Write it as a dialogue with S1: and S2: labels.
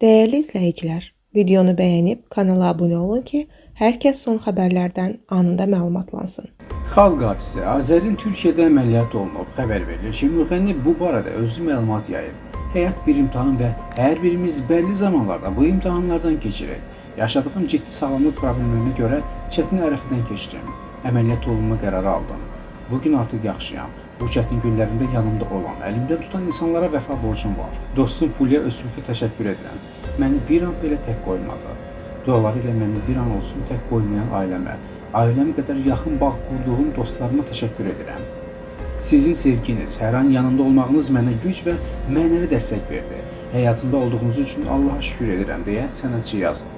S1: Değerli izləyicilər, videonu bəyənib kanala abunə olun ki, hər kəs son xəbərlərdən anında məlumatlansın.
S2: Xalq artisti Azərin Türkiyədə əməliyyat olunub. Xəbər verilir ki, müğənni bu barədə özü məlumat yayıb. Həyat bir imtahan və hər birimiz bəlli zamanlarda bu imtahanlardan keçirik. Yaşadığım ciddi sağlamlıq problemlərinə görə çətin ərəfədən keçirəm. Əməliyyat olunma qərarı aldım. Bugün artıq yaxşıyam. Bu çətin günlərimdə yanımda olan, əlimdən tutan insanlara vəfa borcum var. Dostum Fulya Öztürkə təşəkkür edirəm. Məni bir an belə tək qoymadı. Duaları ilə məni bir an olsun tək qoymayan ailəmə, ailəm qədər yaxın bağ qurduğum dostlarıma təşəkkür edirəm. Sizin sevginiz, hər an yanımda olmağınız mənə güc və mənəvi dəstək verdi. Həyatımda olduğunuz üçün Allaha şükür edirəm deyə sənətçi yazıb.